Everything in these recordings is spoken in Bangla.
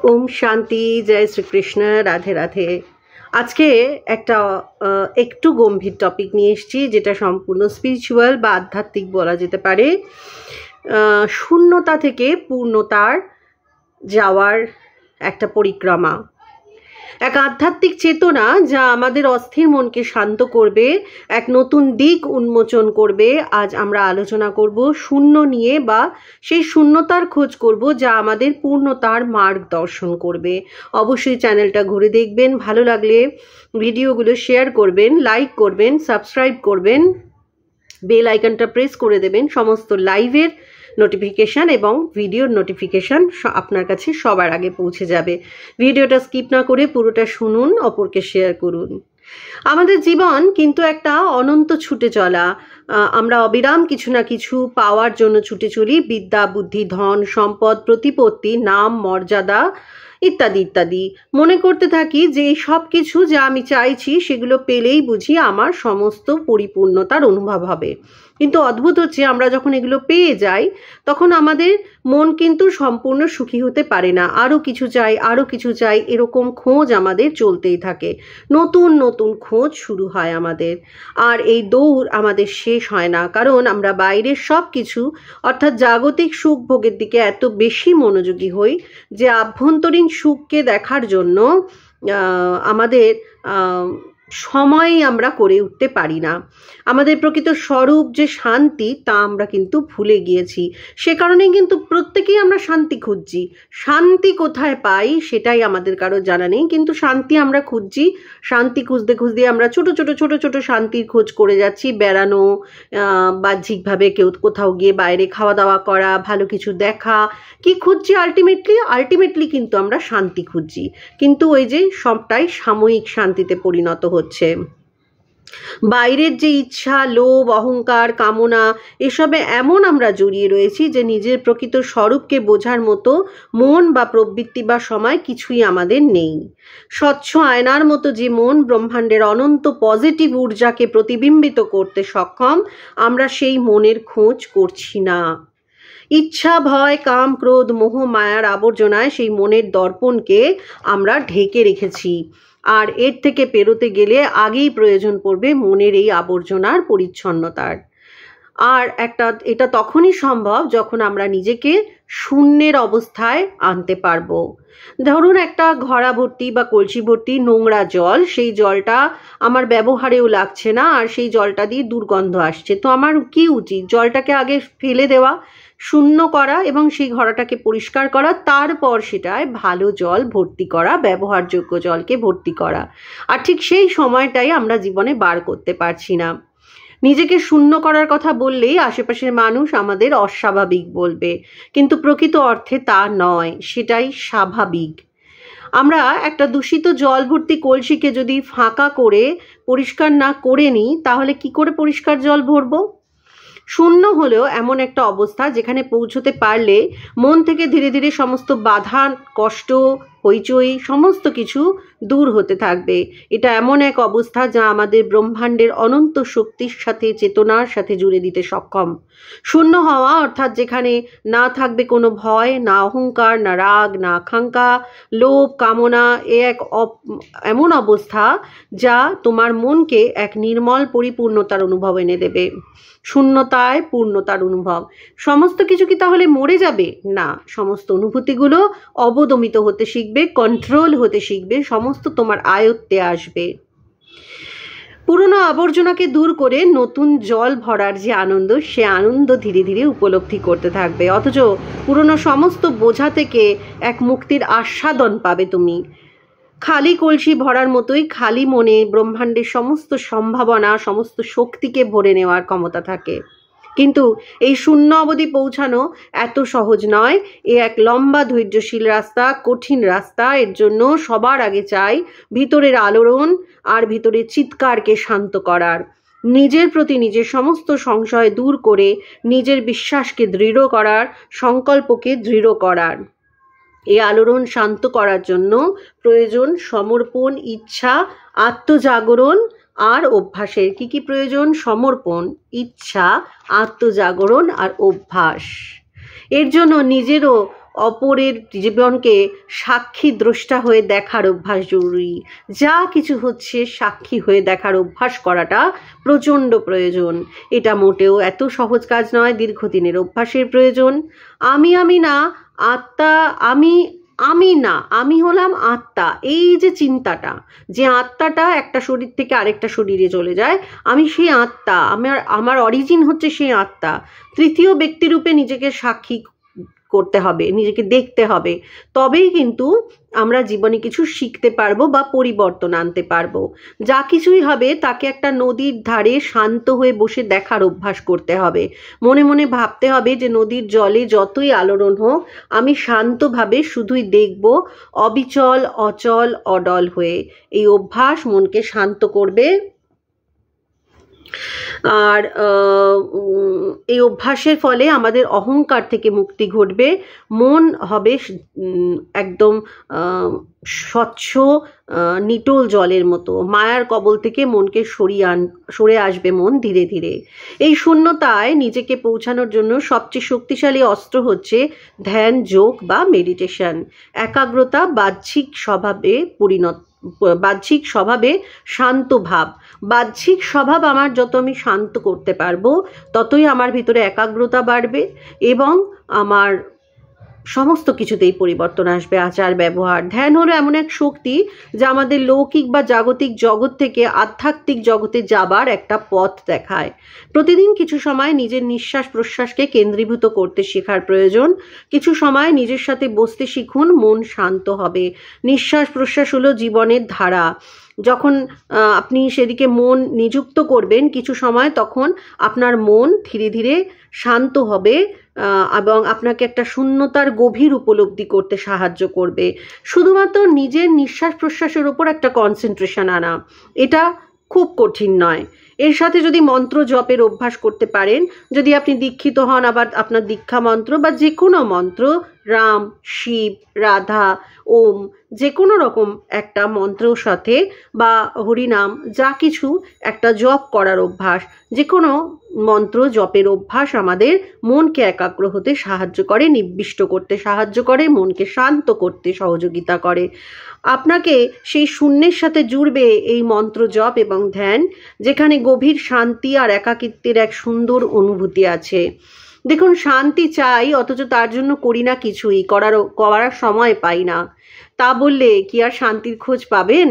ওম শান্তি, জয় শ্রীকৃষ্ণ, রাধে রাধে। আজকে একটা একটু গম্ভীর টপিক নিয়ে এসেছি, যেটা সম্পূর্ণ স্পিরিচুয়াল বা আধ্যাত্মিক বলা যেতে পারে। শূন্যতা থেকে পূর্ণতার যাওয়ার একটা পরিক্রমা, এক আধ্যাত্মিক চেতনা যা আমাদের অস্থির মনকে শান্ত করবে, এক নতুন দিক উন্মোচন করবে। আজ আমরা আলোচনা করব শূন্য নিয়ে, বা সেই শূন্যতার খোঁজ করব যা আমাদের পূর্ণতার মার্গ দর্শন করবে। অবশ্যই চ্যানেলটা ঘুরে দেখবেন, ভালো লাগলে ভিডিওগুলো শেয়ার করবেন, লাইক করবেন, সাবস্ক্রাইব করবেন, বেল আইকনটা প্রেস করে দেবেন। সমস্ত লাইভের নোটিফিকেশান এবং ভিডিওর নোটিফিকেশান আপনার কাছে সবার আগে পৌঁছে যাবে। ভিডিওটা স্কিপ না করে পুরোটা শুনুন, অপরকে শেয়ার করুন। আমাদের জীবন কিন্তু একটা অনন্ত ছুটে চলা। আমরা অবিরাম কিছু না কিছু পাওয়ার জন্য ছুটে চলি, বিদ্যা, বুদ্ধি, ধন, সম্পদ, প্রতিপত্তি, নাম, মর্যাদা ইত্যাদি ইত্যাদি। মনে করতে থাকি যে এই সব কিছু যা আমি চাইছি সেগুলো পেলেই বুঝি আমার সমস্ত পরিপূর্ণতার অনুভব হবে। কিন্তু অদ্ভুত হচ্ছে, আমরা যখন এগুলো পেয়ে যাই তখন আমাদের মন কিন্তু সম্পূর্ণ সুখী হতে পারে না। আরও কিছু চাই, আরও কিছু চাই, এরকম খোঁজ আমাদের চলতেই থাকে। নতুন নতুন খোঁজ শুরু হয় আমাদের, আর এই দৌড় আমাদের শেষ হয় না। কারণ আমরা বাইরের সব কিছু অর্থাৎ জাগতিক সুখ ভোগের দিকে এত বেশি মনোযোগী হই যে আভ্যন্তরীণ সুখকে দেখার জন্য আমাদের সময় আমরা করে উঠতে পারি না। আমাদের প্রকৃত স্বরূপ যে শান্তি, তা আমরা কিন্তু ভুলে গিয়েছি। সে কারণেই কিন্তু প্রত্যেকেই আমরা শান্তি খুঁজছি। শান্তি কোথায় পাই সেটাই আমাদের কারো জানা নেই, কিন্তু শান্তি আমরা খুঁজছি। শান্তি খুঁজতে খুঁজতে আমরা ছোট ছোট ছোট ছোট শান্তির খোঁজ করে যাচ্ছি। বেড়ানো, বাহ্যিকভাবে কেউ কোথাও গিয়ে বাইরে খাওয়া দাওয়া করা, ভালো কিছু দেখা, কি খুঁজছি আলটিমেটলি কিন্তু আমরা শান্তি খুঁজছি। কিন্তু ওই যে সবটাই সাময়িক শান্তিতে পরিণত হচ্ছে। বাইরের যে ইচ্ছা, লোভ, অহংকার, কামনা, এসবে এমন আমরা জড়িয়ে রয়েছি যে নিজের প্রকৃত স্বরূপকে বোঝার মতো মন বা প্রবৃত্তি বা সময় কিছুই আমাদের নেই। স্বচ্ছ আয়নার মতো যে মন ব্রহ্মাণ্ডের অনন্ত পজিটিভ ঊর্জাকে প্রতিবিম্বিত করতে সক্ষম, আমরা সেই মনের খোঁজ করছি না। ইচ্ছা, ভয়, কাম, ক্রোধ, মোহ, মায়ার আবর্জনায় সেই মনের দর্পণকে আমরা ঢেকে রেখেছি। আর এর থেকে পেরোতে গেলে আগেই প্রয়োজন পড়বে মনের এই আবর্জনার পরিচ্ছন্নতার। আর এটা তখনই সম্ভব যখন আমরা নিজেকে শূন্যের অবস্থায় আনতে পারবো। ধরুন একটা ঘড়া ভর্তি বা কলসি ভর্তি নোংরা জল, সেই জলটা আমার ব্যবহারেও লাগছে না, আর সেই জলটা দিয়ে দুর্গন্ধ আসছে। তো আমার কি উচিত? জলটাকে আগে ফেলে দেওয়া, শূন্য করা এবং সেই ঘড়াটাকে পরিষ্কার করা, তারপর সেটায় ভালো জল ভর্তি করা, ব্যবহারযোগ্য জলকে ভর্তি করা। আর ঠিক সেই সময়টাই আমরা জীবনে বার করতে পারছি না। নিজেকে শূন্য করার কথা বললেই আশেপাশের মানুষ আমাদের অস্বাভাবিক বলবে, কিন্তু প্রকৃত অর্থে তা নয়, সেটাই স্বাভাবিক। আমরা একটা দূষিত জল ভর্তি কলসিকে যদি ফাঁকা করে পরিষ্কার না করে নিই, তাহলে কি করে পরিষ্কার জল ভরবো? শূন্য হলেও এমন একটা অবস্থা যেখানে পৌঁছতে পারলে মন থেকে ধীরে ধীরে সমস্ত বাধা, কষ্ট, হইচই সমস্ত কিছু দূর হতে থাকবে। এটা এমন এক অবস্থা যা আমাদের ব্রহ্মাণ্ডের অনন্ত শক্তির সাথে, চেতনার সাথে জুড়ে দিতে সক্ষম। শূন্য হওয়া অর্থাৎ যেখানে না থাকবে কোনো ভয়, না অহংকার, না রাগ, না আকাঙ্ক্ষা, লোভ, কামনা, এমন অবস্থা যা তোমার মনকে এক নির্মল পরিপূর্ণতার অনুভব এনে দেবে। শূন্যতায় পূর্ণতার অনুভব। সমস্ত কিছু কি তাহলে মরে যাবে? না, সমস্ত অনুভূতিগুলো অবদমিত হতে শিখবে, কন্ট্রোল হতে শিখবে, সমস্ত তোমার আয়ত্তে আসবে। পুরনো আবর্জনাকে দূর করে নতুন জল ভরার যে আনন্দ, সে আনন্দ ধীরে ধীরে উপলব্ধি করতে থাকবে। অথচ পুরনো সমস্ত বোঝা থেকে এক মুক্তির আস্বাদন পাবে তুমি। খালি কলসি ভরার মতোই খালি মনে ব্রহ্মাণ্ডের সমস্ত সম্ভাবনা, সমস্ত শক্তিকে ভরে নেওয়ার ক্ষমতা থাকে। কিন্তু এই শূন্য অবধি পৌঁছানো এত সহজ নয়। এ এক লম্বা ধৈর্যশীল রাস্তা, কঠিন রাস্তা। এর জন্য সবার আগে চাই ভিতরের আলোড়ন আর ভিতরের চিৎকারকে শান্ত করার, নিজের প্রতি নিজের সমস্ত সংশয় দূর করে নিজের বিশ্বাসকে দৃঢ় করার, সংকল্পকে দৃঢ় করার। এই আলোড়ন শান্ত করার জন্য প্রয়োজন সমর্পণ, ইচ্ছা, আত্মজাগরণ আর অভ্যাসের। কি কি প্রয়োজন? সমর্পণ, ইচ্ছা, আত্মজাগরণ আর অভ্যাস। এর জন্য নিজেরও অপরের জীবনকে সাক্ষী দ্রষ্টা হয়ে দেখার অভ্যাস জরুরি। যা কিছু হচ্ছে সাক্ষী হয়ে দেখার অভ্যাস করাটা প্রচণ্ড প্রয়োজন। এটা মোটেও এত সহজ কাজ নয়, দীর্ঘদিনের অভ্যাসের প্রয়োজন। আমি না, আত্মা আমি না, আমি হলাম আত্মা, এই যে চিন্তাটা, যে আত্মাটা একটা শরীর থেকে আরেকটা শরীরে চলে যায়, আমি সেই আত্মা, আমার অরিজিন হচ্ছে সেই আত্মা। তৃতীয় ব্যক্তিরূপে নিজেকে সাক্ষী করতে হবে, নিজেকে দেখতে হবে, তবেই কিন্তু আমরা জীবনে কিছু শিখতে পারবো বা পরিবর্তন আনতে পারবো। যা কিছুই হবে তাকে একটা নদীর ধারে শান্ত হয়ে বসে দেখার অভ্যাস করতে হবে। মনে মনে ভাবতে হবে যে নদীর জলে যতই আলোড়ন হোক, আমি শান্তভাবে শুধুই দেখব, অবিচল, অচল, অডল হয়ে। এই অভ্যাস মনকে শান্ত করবে। আর এই অভ্যাসের ফলে আমাদের অহংকার থেকে মুক্তি ঘটবে। মন হবে একদম স্বচ্ছ নিটোল জলের মতো। মায়ার কবল থেকে মনকে সরে আসবে মন ধীরে ধীরে। এই শূন্যতায় নিজেকে পৌঁছানোর জন্য সবচেয়ে শক্তিশালী অস্ত্র হচ্ছে ধ্যান, যোগ বা মেডিটেশন। একাগ্রতা বাহ্যিক স্বভাবে শান্ত ভাব। বাহ্যিক স্বভাব আমার যত আমি শান্ত করতে পারবো, ততই আমার ভিতরে একাগ্রতা বাড়বে এবং আমার সমস্ত কিছুতেই পরিবর্তন আসবে। আচার ব্যবহার, ধ্যান হলো এমন এক শক্তি যা আমাদের লৌকিক বা জাগতিক জগৎ থেকে আধ্যাত্মিক জগতে যাবার একটা পথ দেখায়। প্রতিদিন কিছু সময় নিজের নিঃশ্বাস প্রশ্বাসকে কেন্দ্রীভূত করতে শেখার প্রয়োজন। কিছু সময় নিজের সাথে বসতে শিখুন, মন শান্ত হবে। নিঃশ্বাস প্রশ্বাস হলো জীবনের ধারা। যখন আপনি সেদিকে মন নিযুক্ত করবেন কিছু সময়, তখন আপনার মন ধীরে ধীরে শান্ত হবে এবং আপনাকে একটা শূন্যতার গভীর উপলব্ধি করতে সাহায্য করবে। শুধুমাত্র নিজের নিঃশ্বাস প্রশ্বাসের উপর একটা কনসেন্ট্রেশন আনা, এটা খুব কঠিন নয়। এর সাথে যদি মন্ত্র জপের অভ্যাস করতে পারেন, যদি আপনি দীক্ষিত হন, আবার আপনার দীক্ষা মন্ত্র বা যে কোনো মন্ত্র, রাম, শিব, রাধা, ওম, যে কোনো রকম একটা মন্ত্রের সাথে বা হরিনাম, যা কিছু একটা জপ করার অভ্যাস, যে কোনো মন্ত্র জপের অভ্যাস আমাদের মনকে একাগ্র হতে সাহায্য করে, নিবিষ্ট করতে সাহায্য করে, মনকে শান্ত করতে সহযোগিতা করে। আপনাকে সেই শূন্যের সাথে জুড়বে এই মন্ত্র জপ এবং ধ্যান, যেখানে গভীর শান্তি আর একাকিত্বের এক সুন্দর অনুভূতি আছে। দেখুন, শান্তি চাই, অথচ তার জন্য করি না কিছুই, করার সময় পাই না। তা বললে কি আর শান্তির খোঁজ পাবেন?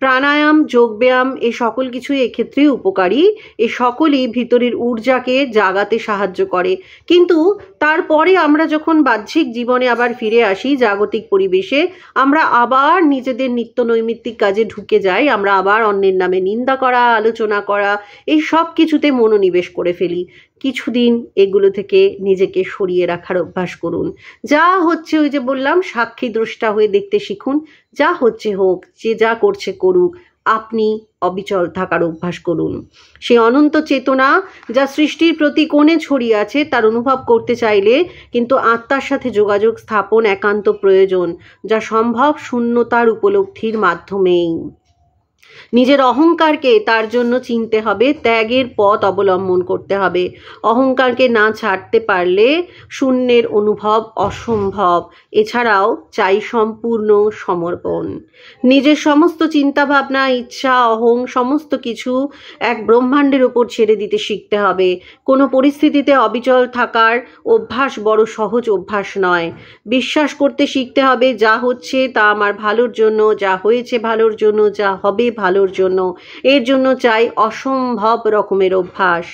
প্রাণায়াম, যোগব্যায়াম, এই সকল কিছুই এক্ষেত্রে উপকারী। এই সকলই ভিতরের ঊর্জাকে জাগাতে সাহায্য করে। কিন্তু তারপরে আমরা যখন বাহ্যিক জীবনে আবার ফিরে আসি, জাগতিক পরিবেশে, আমরা আবার নিজেদের নিত্য নৈমিত্তিক কাজে ঢুকে যাই। আমরা আবার অন্যের নামে নিন্দা করা, আলোচনা করা, এই সব কিছুতে মনোনিবেশ করে ফেলি। কিছুদিন এগুলো থেকে নিজেকে সরিয়ে রাখার অভ্যাস করুন। যা হচ্ছে, ওই যে বললাম, সাক্ষী দ্রষ্টা হয়ে দেখতে শিখুন। যা হচ্ছে হোক, যে যা করছে করুক, আপনি অবিচল থাকার অভ্যাস করুন। সেই অনন্ত চেতনা যা সৃষ্টির প্রতি কোণে ছড়িয়ে আছে, তার অনুভব করতে চাইলে কিন্তু আত্মার সাথে যোগাযোগ স্থাপন একান্ত প্রয়োজন, যা সম্ভব শূন্যতার উপলব্ধির মাধ্যমেই। নিজের অহংকারকে তার জন্য চিনতে হবে, ত্যাগের পথ অবলম্বন করতে হবে। অহংকারকে না ছাড়তে পারলে শূন্যের অনুভব অসম্ভব। এছাড়াও চাই সম্পূর্ণ সমর্পণ। নিজের সমস্ত চিন্তাভাবনা, ইচ্ছা, সমস্ত কিছু এক ব্রহ্মাণ্ডের ওপর ছেড়ে দিতে শিখতে হবে। কোনো পরিস্থিতিতে অবিচল থাকার অভ্যাস বড় সহজ অভ্যাস নয়। বিশ্বাস করতে শিখতে হবে, যা হচ্ছে তা আমার ভালোর জন্য, যা হয়েছে ভালোর জন্য, যা হবে ভালোর জন্য। এর জন্য চাই অসম্ভব রকমের অভ্যাস।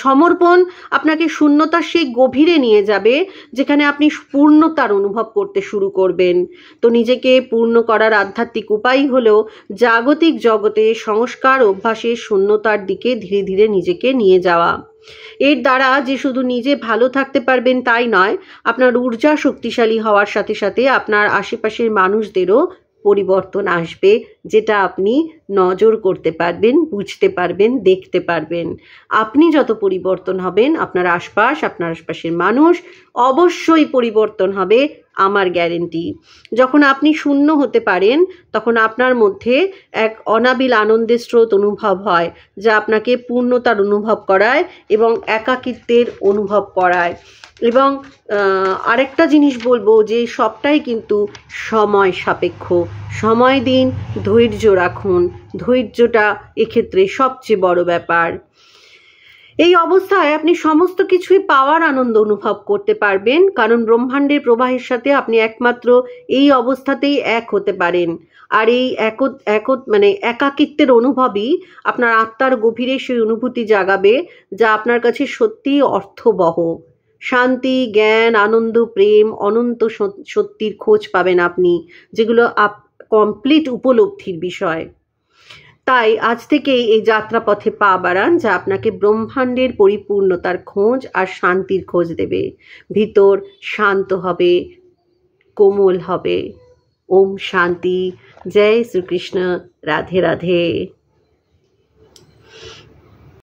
সমর্পণ আপনাকে শূন্যতার সেই গভীরে নিয়ে যাবে, যেখানে আপনি পূর্ণতার অনুভব করতে শুরু করবেন। তো নিজেকে পূর্ণ করার আধ্যাত্মিক উপায় হলো জাগতিক জগতে সংস্কার অভ্যাসের শূন্যতার দিকে ধীরে ধীরে নিজেকে নিয়ে যাওয়া। এর দ্বারা যে শুধু নিজে ভালো থাকতে পারবেন তাই নয়, আপনার ঊর্জা শক্তিশালী হওয়ার সাথে সাথে আপনার আশেপাশের মানুষদেরও পরিবর্তন আসবে, যেটা আপনি নজর করতে পারবেন, বুঝতে পারবেন, দেখতে পারবেন। আপনি যত পরিবর্তন হবেন, আপনার আশপাশের মানুষ অবশ্যই পরিবর্তন হবে, আমার গ্যারেন্টি। যখন আপনি শূন্য হতে পারেন তখন আপনার মধ্যে এক অনাবিল আনন্দের স্রোত অনুভব হয়, যা আপনাকে পূর্ণতার অনুভব করায় এবং একাকিত্বের অনুভব করায়। এবং আরেকটা জিনিস বলবো যে সবটাই কিন্তু সময় সাপেক্ষ। সময় দিন, ধৈর্য রাখুন, ধৈর্যটা এক্ষেত্রে সবচেয়ে বড় ব্যাপার। এই অবস্থায় আপনি সমস্ত কিছুই পাওয়ার আনন্দ অনুভব করতে পারবেন, কারণ ব্রহ্মাণ্ডের প্রবাহের সাথে আপনি একমাত্র এই অবস্থাতেই এক হতে পারেন। আর এই একাকিত্বের অনুভবই আপনার আত্মার গভীরে সেই অনুভূতি জাগাবে যা আপনার কাছে সত্যিই অর্থবহ। শান্তি, জ্ঞান, আনন্দ, প্রেম, অনন্ত সত্যির খোঁজ পাবেন আপনি, যেগুলো কমপ্লিট উপলব্ধির বিষয়। তাই আজ থেকেই এই যাত্রাপথে পা বাড়ান, যা আপনাকে ব্রহ্মাণ্ডের পরিপূর্ণতার খোঁজ আর শান্তির খোঁজ দেবে। ভিতর শান্ত হবে, কোমল হবে। ওম শান্তি। জয় শ্রীকৃষ্ণ। রাধে রাধে।